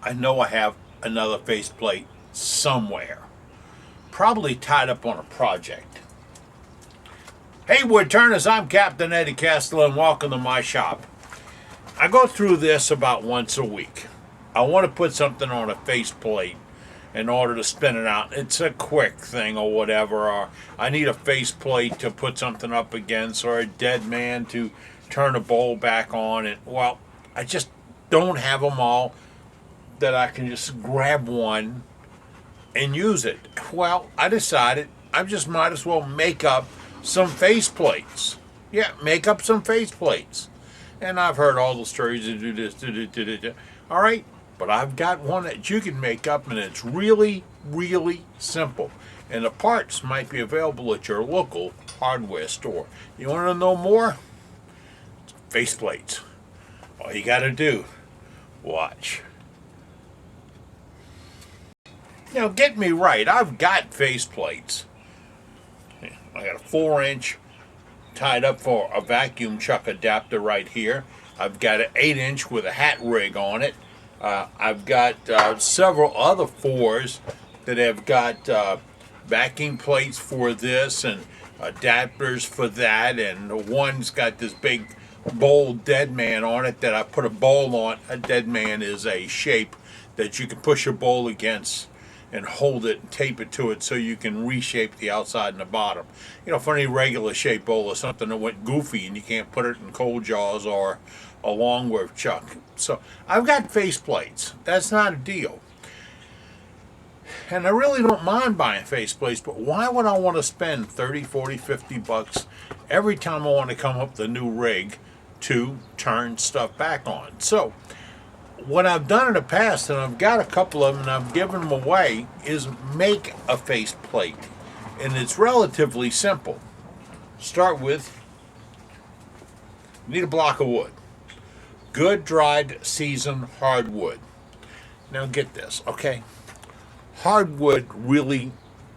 I know I have another faceplate somewhere. Probably tied up on a project. Hey Woodturners, I'm Captain Eddie Castle and welcome to my shop. I go through this about once a week. I want to put something on a faceplate in order to spin it out. It's a quick thing or whatever, or I need a faceplate to put something up against, or a dead man to turn a bowl back on. And well, I just don't have them all that I can just grab one and use it. Well, I decided I just might as well make up some faceplates. Yeah, make up some faceplates. And I've heard all the stories to do this, do. All right, but I've got one that you can make up, and it's really, really simple. And the parts might be available at your local hardware store. You want to know more? Faceplates. All you got to do, watch. Now, get me right, I've got faceplates. I got a 4-inch tied up for a vacuum chuck adapter right here. I've got an 8-inch with a hat rig on it. I've got several other 4s that have got backing plates for this and adapters for that, and one's got this big bowl dead man on it that I put a bowl on. A dead man is a shape that you can push a bowl against and hold it and tape it to it so you can reshape the outside and the bottom. You know, for any regular shape bowl or something that went goofy and you can't put it in cold jaws or a long wave chuck. So I've got faceplates. That's not a deal. And I really don't mind buying faceplates, but why would I want to spend 30, 40, 50 bucks every time I want to come up with a new rig to turn stuff back on? So what I've done in the past, and I've got a couple of them and I've given them away, is make a faceplate. And it's relatively simple. Start with, you need a block of wood. Good dried seasoned hardwood. Now get this, okay? Hardwood really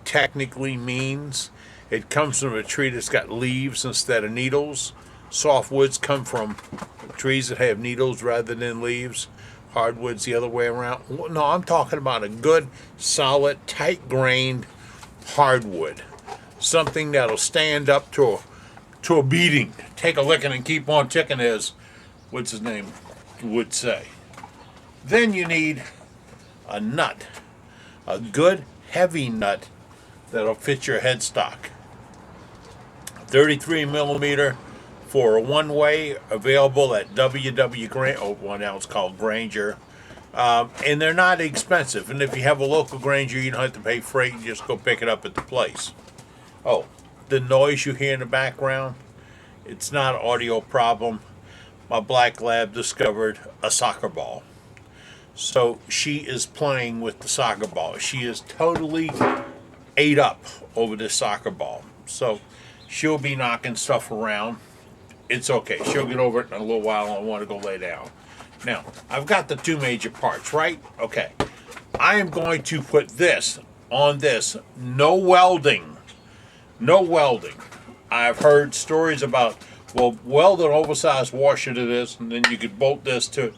technically means it comes from a tree that's got leaves instead of needles. Softwoods come from trees that have needles rather than leaves. Hardwood's the other way around. No, I'm talking about a good, solid, tight-grained hardwood. Something that'll stand up to a beating. Take a licking and keep on ticking, as, what's his name, would say. Then you need a nut. A good, heavy nut that'll fit your headstock. 33 millimeter for a one-way, available at WW Granger, one now it's called Granger, and they're not expensive. And if you have a local Granger, you don't have to pay freight. You just go pick it up at the place. Oh, the noise you hear in the background, it's not an audio problem. My black lab discovered a soccer ball. So she is playing with the soccer ball. She is totally ate up over this soccer ball. So she'll be knocking stuff around. It's okay. She'll get over it in a little while. I want to go lay down. Now, I've got the two major parts, right? Okay. I am going to put this on this. No welding. No welding. I've heard stories about, well, weld an oversized washer to this, and then you could bolt this to it.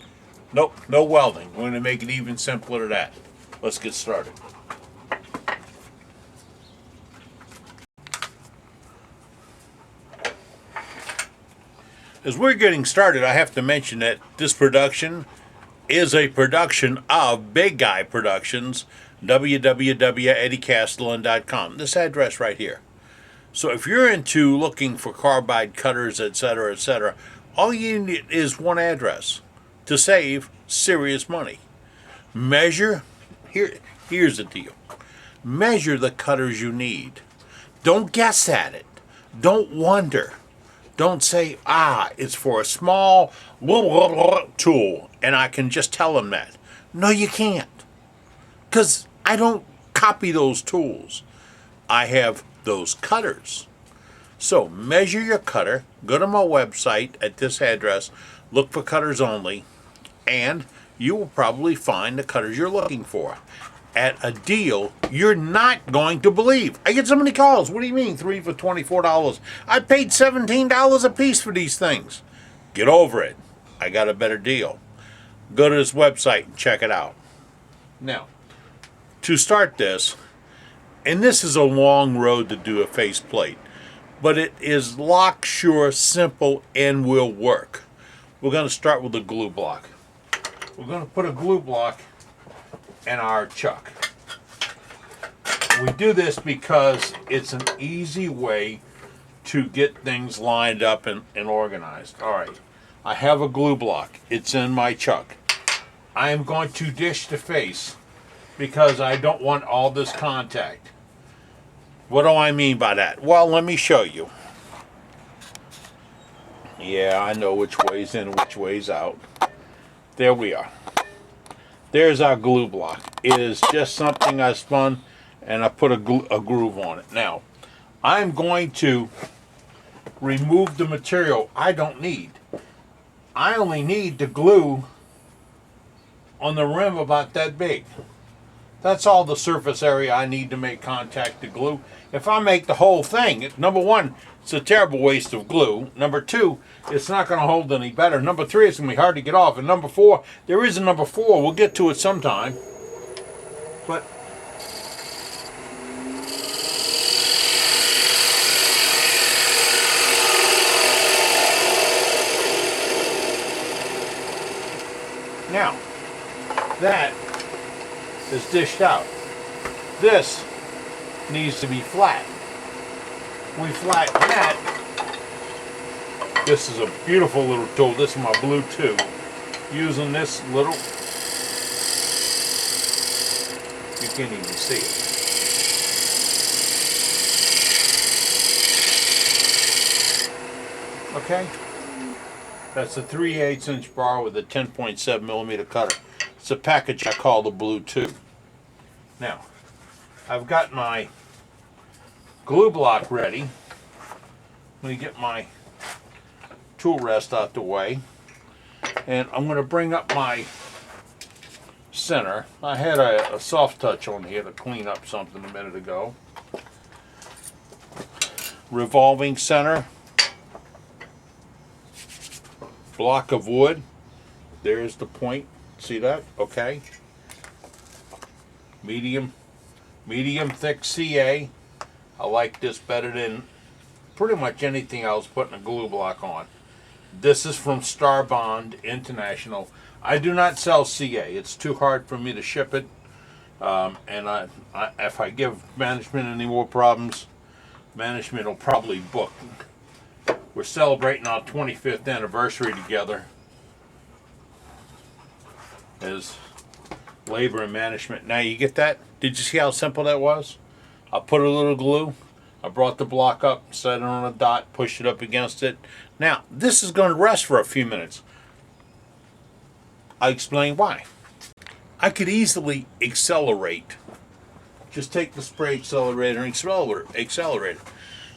Nope, no welding. We're going to make it even simpler than that. Let's get started. As we're getting started, I have to mention that this production is a production of Big Guy Productions, www.eddiecastellan.com. This address right here. So if you're into looking for carbide cutters, etc., all you need is one address to save serious money. Measure, here's the deal. Measure the cutters you need. Don't guess at it. Don't wonder. Don't say, it's for a small tool, and I can just tell them that. No, you can't. Because I don't copy those tools. I have those cutters. So measure your cutter. Go to my website at this address. Look for cutters only. And you will probably find the cutters you're looking for at a deal you're not going to believe. I get so many calls. What do you mean 3 for $24? I paid $17 a piece for these things. Get over it. I got a better deal. Go to this website and check it out. Now, to start this, and this is a long road to do a faceplate, but it is lock sure, simple, and will work. We're going to start with a glue block. We're going to put a glue block in our chuck. We do this because it's an easy way to get things lined up and organized. All right, I have a glue block. It's in my chuck. I am going to dish the face because I don't want all this contact. What do I mean by that? Well, let me show you. Yeah, I know which way's in and which way's out. There we are. There's our glue block. It is just something I spun and I put a groove on it. Now, I'm going to remove the material I don't need. I only need the glue on the rim about that big. That's all the surface area I need to make contact to glue. If I make the whole thing, number one, it's a terrible waste of glue. Number two, it's not going to hold any better. Number three, it's going to be hard to get off. And number four, there is a number four. We'll get to it sometime. But now, that is dished out. This needs to be flat. We flatten that. This is a beautiful little tool. This is my blue 2. Using this little, you can't even see it. Okay? That's a 3/8 inch bar with a 10.7 millimeter cutter. It's a package I call the blue 2. Now, I've got my glue block ready. Let me get my tool rest out the way. And I'm going to bring up my center. I had a soft touch on here to clean up something a minute ago. Revolving center. Block of wood. There's the point. See that? Okay. Medium thick CA. I like this better than pretty much anything I was putting a glue block on. This is from Star Bond International. I do not sell CA. It's too hard for me to ship it. And if I give management any more problems, management will probably book. We're celebrating our 25th anniversary together as labor and management. Now you get that? Did you see how simple that was? I put a little glue. I brought the block up, set it on a dot, pushed it up against it. Now, this is going to rest for a few minutes. I explain why. I could easily accelerate. Just take the spray accelerator and accelerate it.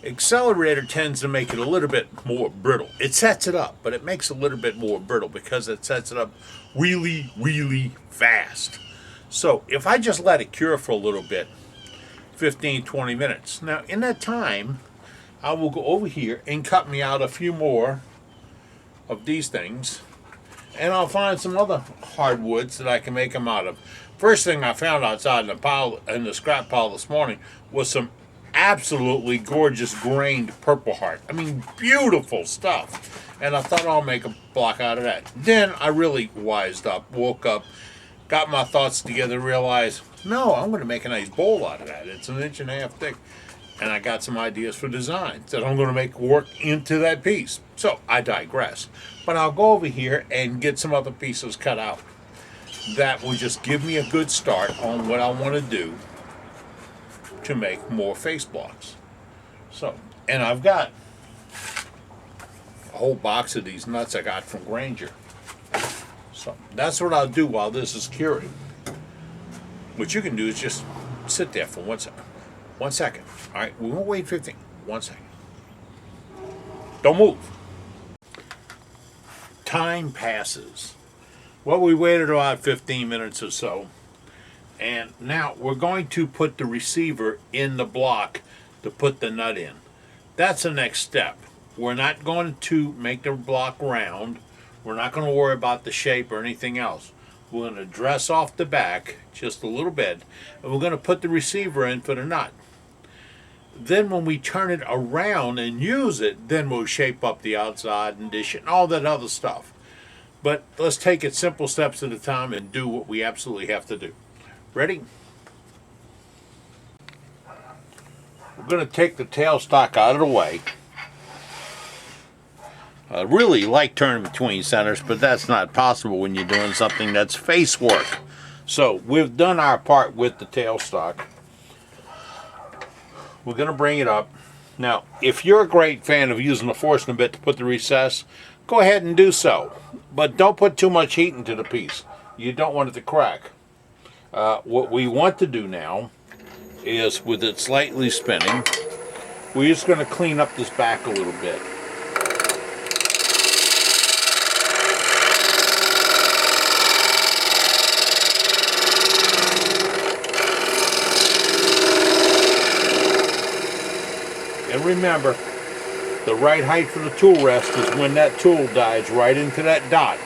Accelerator tends to make it a little bit more brittle. It sets it up, but it makes it a little bit more brittle because it sets it up really, really fast. So if I just let it cure for a little bit, 15, 20 minutes. Now in that time, I will go over here and cut me out a few more of these things, and I'll find some other hardwoods that I can make them out of. First thing I found outside in the scrap pile this morning was some absolutely gorgeous grained Purple Heart. I mean, beautiful stuff. And I thought I'll make a block out of that. Then I really wised up, woke up, got my thoughts together, realized, no, I'm going to make a nice bowl out of that. It's 1.5 inches thick. And I got some ideas for designs that I'm going to make work into that piece. So I digress. But I'll go over here and get some other pieces cut out. That will just give me a good start on what I want to do to make more face blocks. So, and I've got a whole box of these nuts I got from Granger. So that's what I'll do while this is curing. What you can do is just sit there for 1 second. 1 second. All right, we won't wait 15. 1 second. Don't move. Time passes. Well, we waited about 15 minutes or so. And now we're going to put the receiver in the block to put the nut in. That's the next step. We're not going to make the block round. We're not going to worry about the shape or anything else. We're going to dress off the back just a little bit, and we're going to put the receiver in for the nut. Then when we turn it around and use it, then we'll shape up the outside and dish it and all that other stuff. But let's take it simple steps at a time and do what we absolutely have to do. Ready? We're going to take the tailstock out of the way. I really like turning between centers, but that's not possible when you're doing something that's face work. So we've done our part with the tailstock. We're going to bring it up. Now, if you're a great fan of using the forcing bit to put the recess, go ahead and do so. But don't put too much heat into the piece. You don't want it to crack. What we want to do now is, with it slightly spinning, we're just going to clean up this back a little bit. And remember, the right height for the tool rest is when that tool dives right into that dot.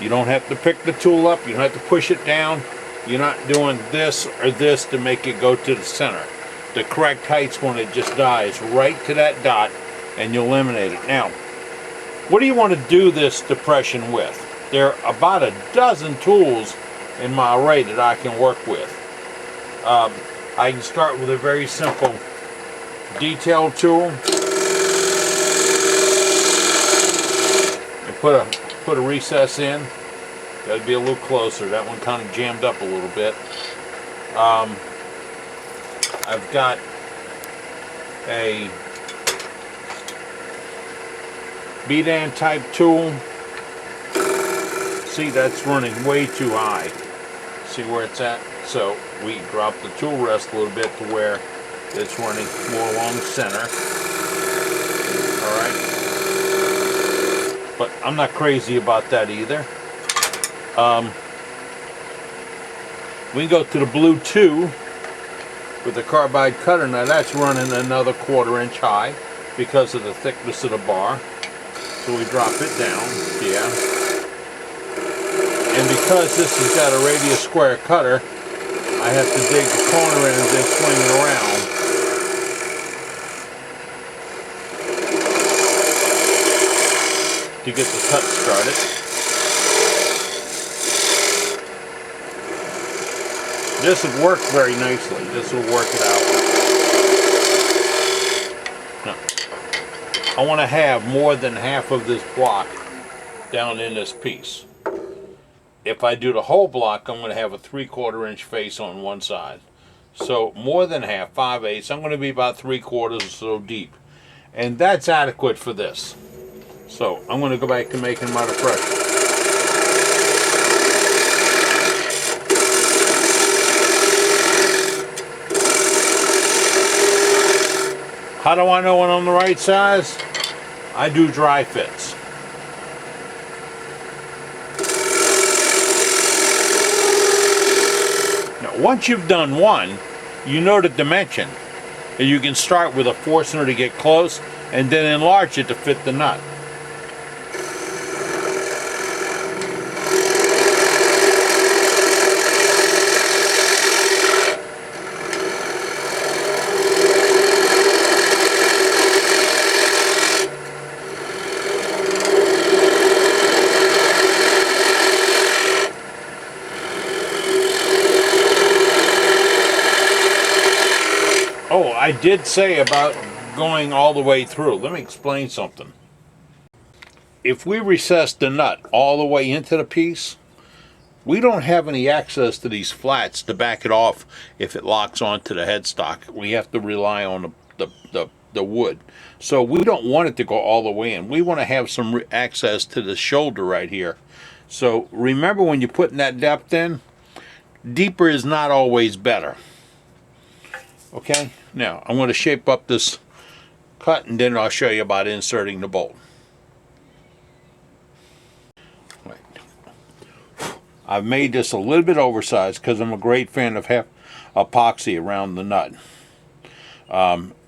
You don't have to pick the tool up, you don't have to push it down. You're not doing this or this to make it go to the center. The correct height's when it just dives right to that dot and you eliminate it. Now, what do you want to do this depression with? There are about a dozen tools in my array that I can work with. I can start with a very simple detail tool and put a recess in. Got to be a little closer. That one kind of jammed up a little bit. I've got a bead-end type tool. See, that's running way too high. See where it's at? So we drop the tool rest a little bit to where it's running more along center. Alright. But I'm not crazy about that either. We can go to the blue 2 with the carbide cutter. Now that's running another 1/4 inch high because of the thickness of the bar. So we drop it down, yeah. And because this has got a radius square cutter, I have to dig the corner in and then swing it around. To get the cut started. This would work very nicely. This will work it out. Now, I want to have more than half of this block down in this piece. If I do the whole block, I'm going to have a 3/4 inch face on one side. So more than half, 5/8, I'm going to be about 3/4 or so deep. And that's adequate for this. So I'm going to go back to making my depression. How do I know when I'm the right size? I do dry fits. Now, once you've done one, you know the dimension. And you can start with a forcener to get close and then enlarge it to fit the nut. Oh, I did say about going all the way through. Let me explain something. If we recess the nut all the way into the piece, we don't have any access to these flats to back it off if it locks onto the headstock. We have to rely on the wood. So we don't want it to go all the way in. We want to have some access to the shoulder right here. So remember, when you're putting that depth in, deeper is not always better. Okay, now I'm going to shape up this cut and then I'll show you about inserting the bolt. Right. I've made this a little bit oversized because I'm a great fan of epoxy around the nut.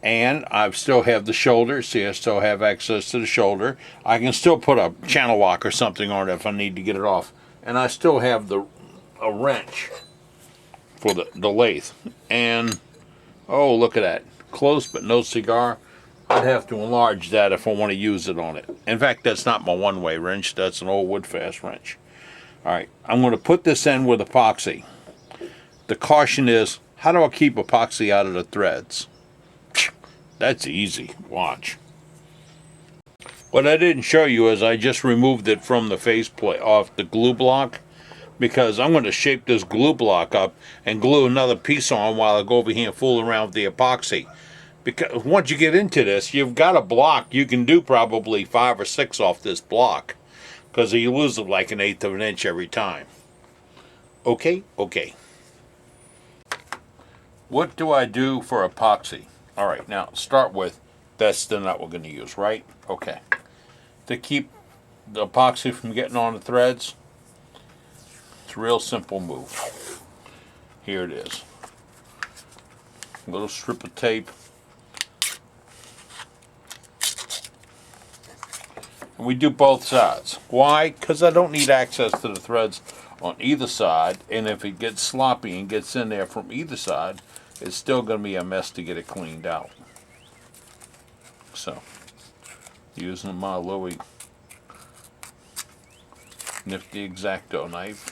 And I still have the shoulder. See, I still have access to the shoulder. I can still put a channel lock or something on it if I need to get it off. and I still have a wrench for the lathe. And oh, look at that, close but no cigar. I'd have to enlarge that if I want to use it on it. In fact, that's not my one-way wrench. That's an old Woodfast wrench. All right, I'm going to put this in with epoxy. The caution is, how do I keep epoxy out of the threads? That's easy. Watch. What I didn't show you is I just removed it from the faceplate off the glue block, because I'm going to shape this glue block up and glue another piece on while I go over here and fool around with the epoxy. Because once you get into this, you've got a block. You can do probably 5 or 6 off this block, because you lose it like 1/8 of an inch every time. Okay? Okay. What do I do for epoxy? All right, now start with, that's the nut we're going to use, right? Okay. To keep the epoxy from getting on the threads, it's a real simple move. Here it is. A little strip of tape. And we do both sides. Why? Because I don't need access to the threads on either side, and if it gets sloppy and gets in there from either side, it's still going to be a mess to get it cleaned out. So, using my Louis nifty X-Acto knife,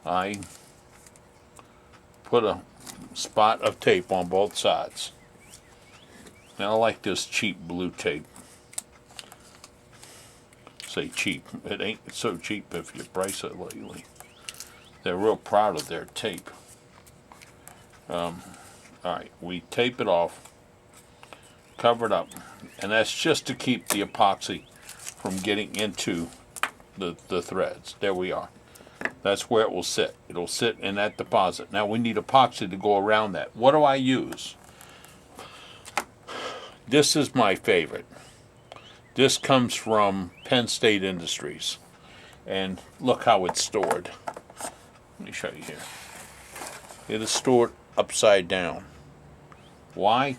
I put a spot of tape on both sides. Now I like this cheap blue tape. Say cheap, it ain't so cheap if you price it lately. They're real proud of their tape. Alright, we tape it off, cover it up, and that's just to keep the epoxy from getting into the threads. There we are. That's where it will sit. It'll sit in that deposit. Now we need epoxy to go around that. What do I use? This is my favorite. This comes from Penn State Industries. And look how it's stored. Let me show you here. It is stored upside down. Why?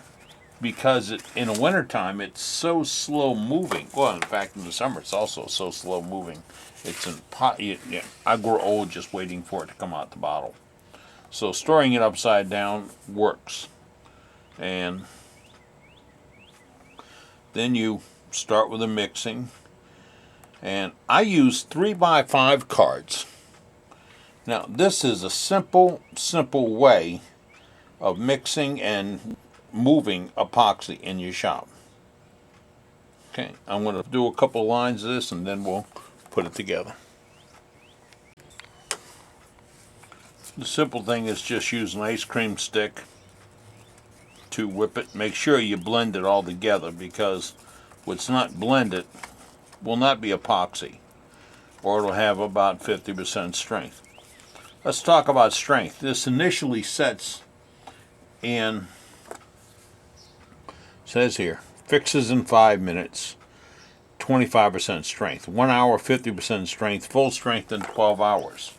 Because in the wintertime it's so slow moving. Well, in fact, in the summer it's also so slow moving. It's in pot. I grow old just waiting for it to come out the bottle. So storing it upside down works. And then you start with the mixing. And I use 3x5 cards. Now this is a simple way of mixing and moving epoxy in your shop. Okay, I'm going to do a couple lines of this and then we'll put it together. The simple thing is just use an ice cream stick to whip it. Make sure you blend it all together, because what's not blended will not be epoxy, or it'll have about 50% strength. Let's talk about strength. This initially sets in, says here, fixes in 5 minutes, 25% strength. 1 hour, 50% strength, full strength in 12 hours.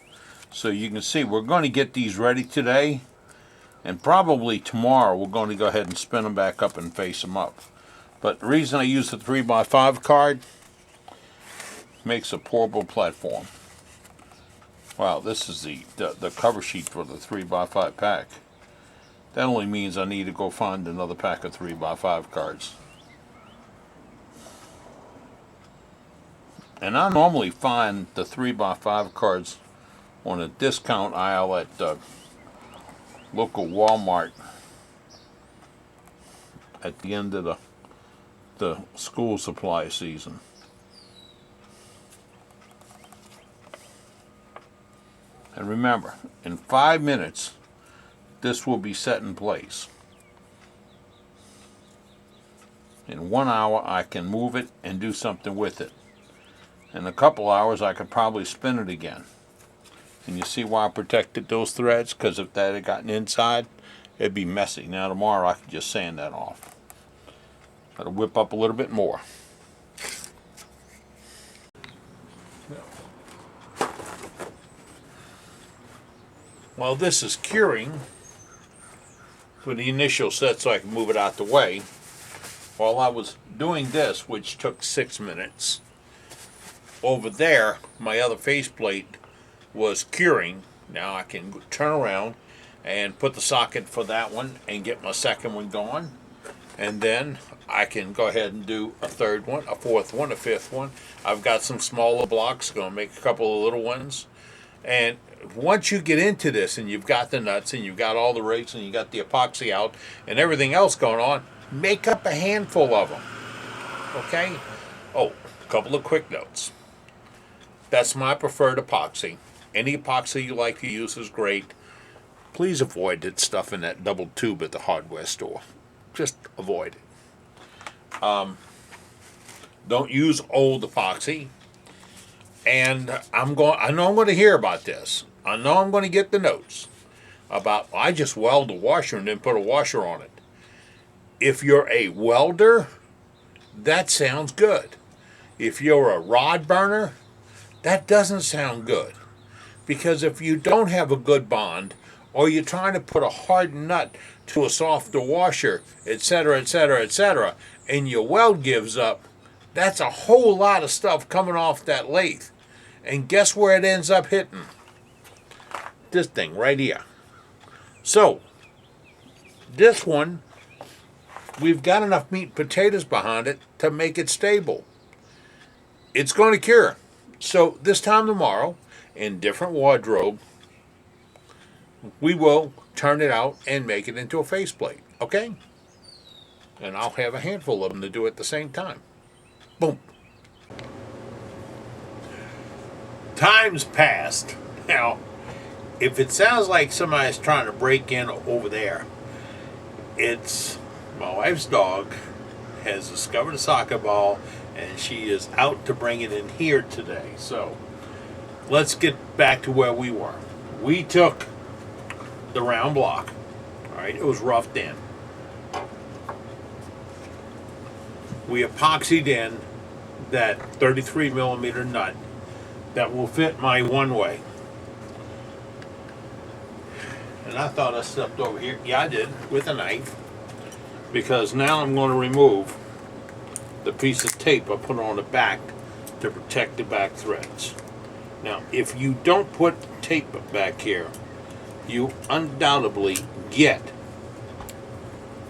So you can see we're going to get these ready today, and probably tomorrow we're going to go ahead and spin them back up and face them up. But the reason I use the 3x5 card, makes a pourable platform. Wow, this is the cover sheet for the 3x5 pack. That only means I need to go find another pack of 3x5 cards. And I normally find the 3x5 cards on a discount aisle at local Walmart at the end of the school supply season. And remember, in 5 minutes, this will be set in place. In 1 hour, I can move it and do something with it. In a couple hours, I could probably spin it again. And you see why I protected those threads? Because if that had gotten inside, it'd be messy. Now tomorrow, I can just sand that off. Got to whip up a little bit more. While this is curing for the initial set so I can move it out the way, while I was doing this, which took 6 minutes, over there, my other faceplate was curing. Now I can turn around and put the socket for that one and get my second one going. And then I can go ahead and do a third one, a fourth one, a fifth one. I've got some smaller blocks, going to make a couple of little ones. And once you get into this and you've got the nuts and you've got all the rigs and you got the epoxy out and everything else going on, make up a handful of them. Okay? Oh, a couple of quick notes. That's my preferred epoxy. Any epoxy you like to use is great. Please avoid that stuff in that double tube at the hardware store. Just avoid it. Don't use old epoxy. And I know I'm going to hear about this. I know I'm going to get the notes about, I just weld a washer and then put a washer on it. If you're a welder, that sounds good. If you're a rod burner, that doesn't sound good. Because if you don't have a good bond, or you're trying to put a hard nut to a softer washer, etc., etc., etc., and your weld gives up, that's a whole lot of stuff coming off that lathe. And guess where it ends up hitting? This thing right here. So, this one, we've got enough meat and potatoes behind it to make it stable. It's going to cure. So, this time tomorrow, in different wardrobe, we will turn it out and make it into a faceplate. Okay? And I'll have a handful of them to do at the same time. Boom. Time's passed. Now, if it sounds like somebody's trying to break in over there, it's my wife's dog has discovered a soccer ball and she is out to bring it in here today. So, let's get back to where we were. We took the round block. Alright, it was roughed in. We epoxied in that 33 millimeter nut that will fit my one way. And I thought I stepped over here. Yeah, I did, with a knife. Because now I'm going to remove the piece of tape I put on the back to protect the back threads. Now, if you don't put tape back here, you undoubtedly get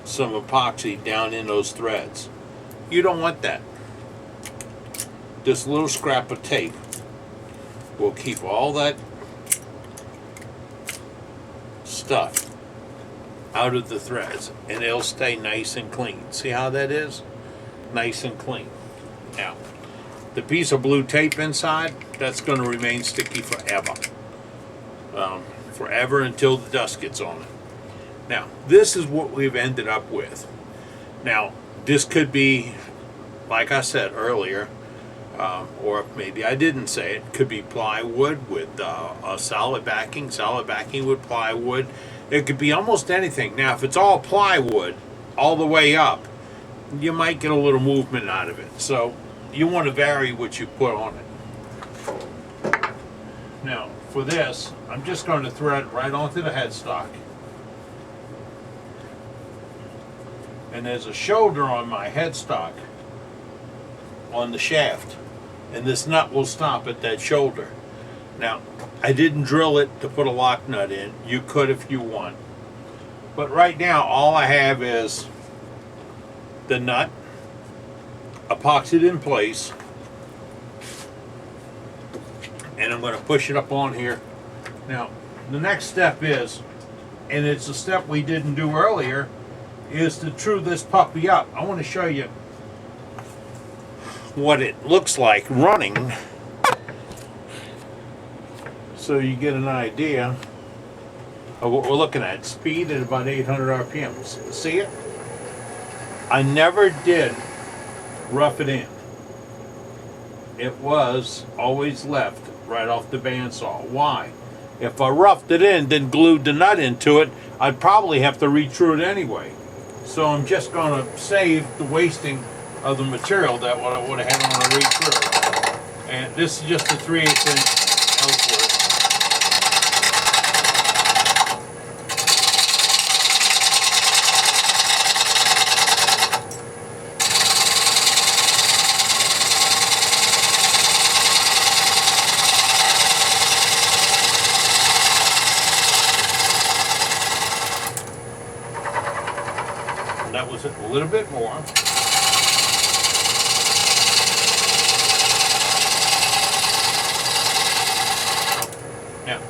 some epoxy down in those threads. You don't want that. This little scrap of tape will keep all that stuff out of the threads and it'll stay nice and clean. See how that is? Nice and clean. Now, the piece of blue tape inside, that's going to remain sticky forever. Forever until the dust gets on it. Now, this is what we've ended up with. Now, this could be, like I said earlier, or maybe I didn't say it, could be plywood with a solid backing with plywood. It could be almost anything. Now, if it's all plywood all the way up, you might get a little movement out of it. So, you want to vary what you put on it. Now, for this, I'm just going to thread right onto the headstock. And there's a shoulder on my headstock on the shaft. And this nut will stop at that shoulder. Now, I didn't drill it to put a lock nut in. You could if you want. But right now, all I have is the nut epoxied in place. And I'm going to push it up on here. Now, the next step is, and it's a step we didn't do earlier, is to true this puppy up. I want to show you what it looks like running so you get an idea of what we're looking at. Speed at about 800 RPMs. See it? I never did rough it in. It was always left right off the bandsaw. Why? If I roughed it in, then glued the nut into it, I'd probably have to re-true it anyway. So I'm just going to save the wasting of the material that I would have had on a re-true. And this is just a 3/8 inch Ellsworth. little bit more. Now,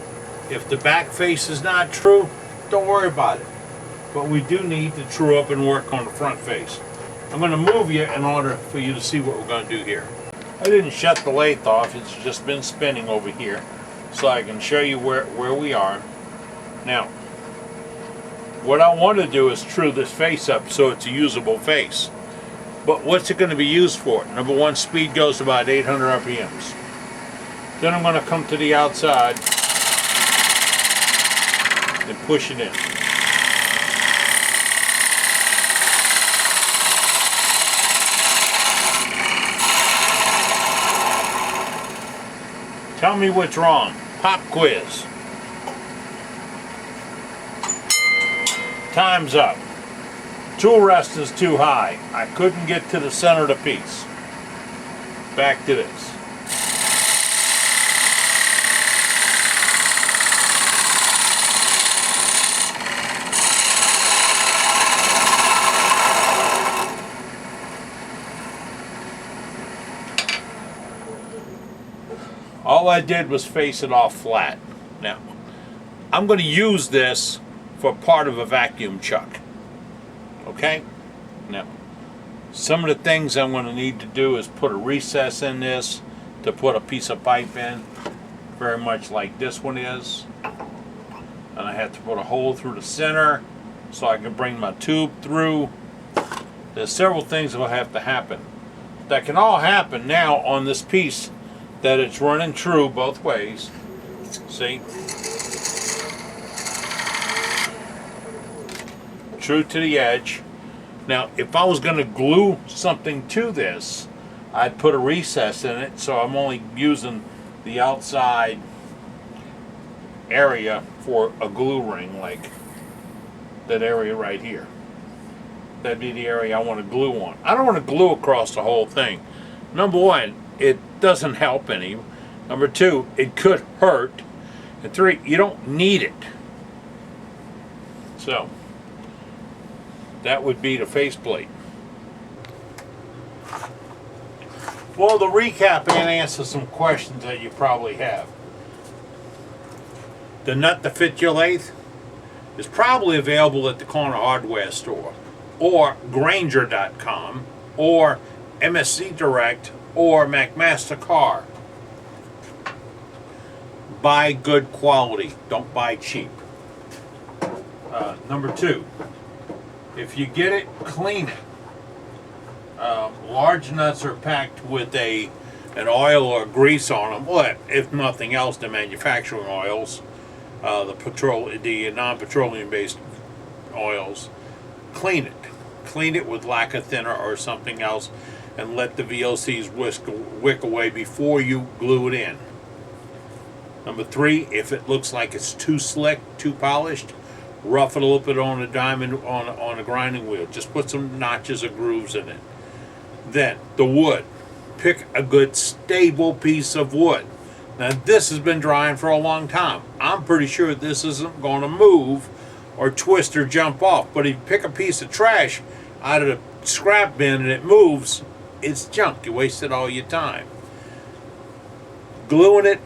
if the back face is not true, don't worry about it. But we do need to true up and work on the front face. I'm going to move you in order for you to see what we're going to do here. I didn't shut the lathe off, it's just been spinning over here, so I can show you where we are. Now, what I want to do is true this face up so it's a usable face. But what's it going to be used for? Number one, speed goes to about 800 RPMs. Then I'm going to come to the outside and push it in. Tell me what's wrong. Pop quiz. Time's up. Tool rest is too high. I couldn't get to the center of the piece. Back to this. All I did was face it off flat. Now, I'm going to use this for part of a vacuum chuck. Okay? Now, some of the things I'm going to need to do is put a recess in this to put a piece of pipe in, very much like this one is. And I have to put a hole through the center so I can bring my tube through. There's several things that will have to happen. That can all happen now on this piece that it's running true both ways. See? True to the edge. Now, if I was going to glue something to this, I'd put a recess in it, so I'm only using the outside area for a glue ring, like that area right here. That'd be the area I want to glue on. I don't want to glue across the whole thing. Number one, it doesn't help any. Number two, it could hurt. And three, you don't need it. So, that would be the faceplate. Well, to recap and answer some questions that you probably have. The nut to fit your lathe is probably available at the corner hardware store, or Grainger.com, or MSC Direct, or McMaster-Carr. Buy good quality. Don't buy cheap. Number two, if you get it, clean it. Large nuts are packed with an oil or grease on them. Well, if nothing else, the manufacturing oils, the non-petroleum based oils. Clean it. Clean it with lacquer thinner or something else, and let the VLCs wick away before you glue it in. Number three, if it looks like it's too slick, too polished, rough it a little bit on a diamond on a grinding wheel. Just put some notches or grooves in it. Then the wood. Pick a good stable piece of wood. Now this has been drying for a long time. I'm pretty sure this isn't going to move or twist or jump off. But if you pick a piece of trash out of the scrap bin and it moves, it's junk. You wasted all your time. Gluing it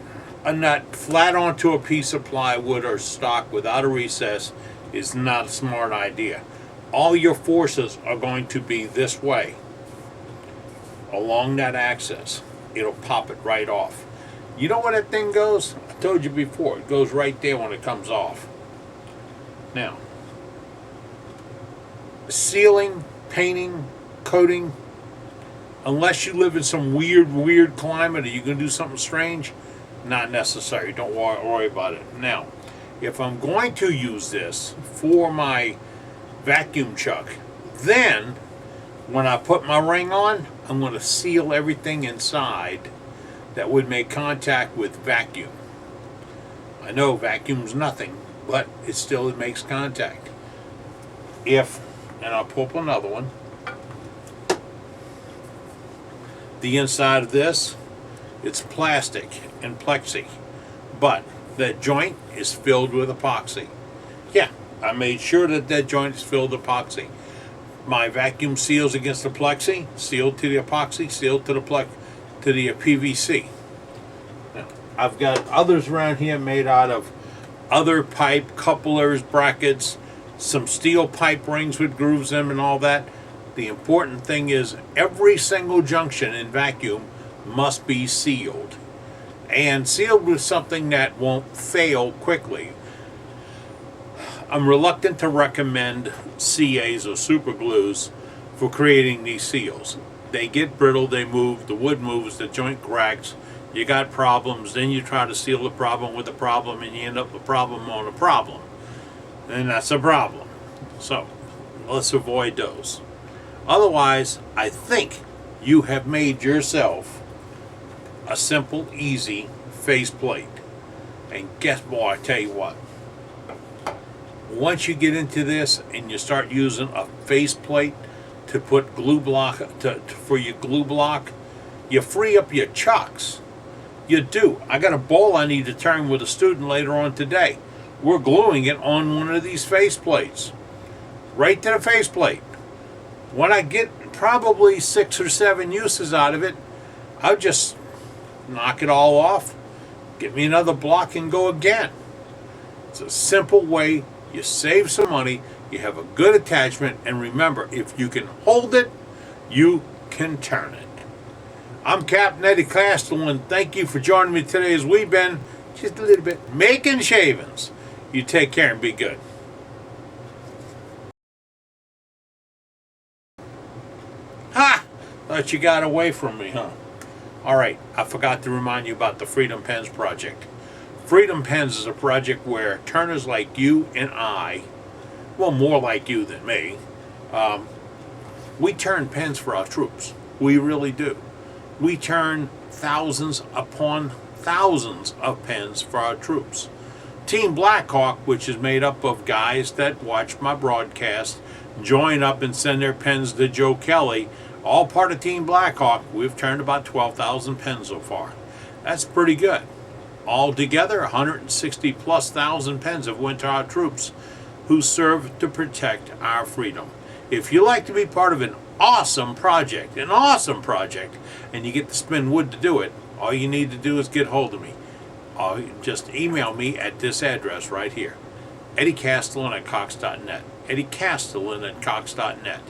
a nut flat onto a piece of plywood or stock without a recess is not a smart idea. All your forces are going to be this way along that axis. It'll pop it right off. You know where that thing goes? I told you before, it goes right there when it comes off. Now, sealing, painting, coating, unless you live in some weird climate or you're going to do something strange, not necessary. Don't worry about it. Now, if I'm going to use this for my vacuum chuck, then when I put my ring on, I'm going to seal everything inside that would make contact with vacuum. I know vacuum's nothing, but it makes contact. And I'll pull up another one. The inside of this, it's plastic and plexi, but that joint is filled with epoxy. Yeah, I made sure that joint is filled with epoxy. my vacuum seals against the plexi, sealed to the epoxy, sealed to the PVC. Now, I've got others around here made out of other pipe, couplers, brackets, some steel pipe rings with grooves in them and all that. The important thing is every single junction in vacuum must be sealed. And sealed with something that won't fail quickly. I'm reluctant to recommend CAs or super glues for creating these seals. They get brittle, they move, the wood moves, the joint cracks, you got problems, then you try to seal the problem with a problem and you end up with a problem on a problem. And that's a problem. So, let's avoid those. Otherwise, I think you have made yourself a simple, easy faceplate. And guess what, I tell you what. Once you get into this and you start using a faceplate to put glue block for your glue block, you free up your chucks. You do. I got a ball I need to turn with a student later on today. We're gluing it on one of these faceplates. Right to the faceplate. When I get probably 6 or 7 uses out of it, I'll just knock it all off, get me another block and go again. It's a simple way. You save some money, you have a good attachment, and remember, if you can hold it, you can turn it. I'm Captain Eddie Castle, and thank you for joining me today as we've been, just a little bit, making shavings. You take care and be good. Ha! Thought you got away from me, huh? Alright, I forgot to remind you about the Freedom Pens project. Freedom Pens is a project where turners like you and I, well, more like you than me, we turn pens for our troops. We really do. We turn thousands upon thousands of pens for our troops. Team Blackhawk, which is made up of guys that watch my broadcast, join up and send their pens to Joe Kelly, all part of Team Blackhawk. We've turned about 12,000 pens so far. That's pretty good. Altogether, 160 plus thousand pens have went to our troops who serve to protect our freedom. If you like to be part of an awesome project, and you get to spend wood to do it, all you need to do is get hold of me. Just email me at this address right here, Eddie Castellan at Cox.net, Eddie Castellan at Cox.net,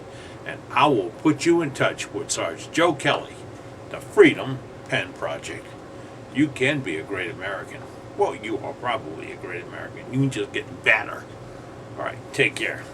and I will put you in touch with Sergeant Joe Kelly, the Freedom Pen Project. You can be a great American. Well, you are probably a great American. You can just get better. All right, take care.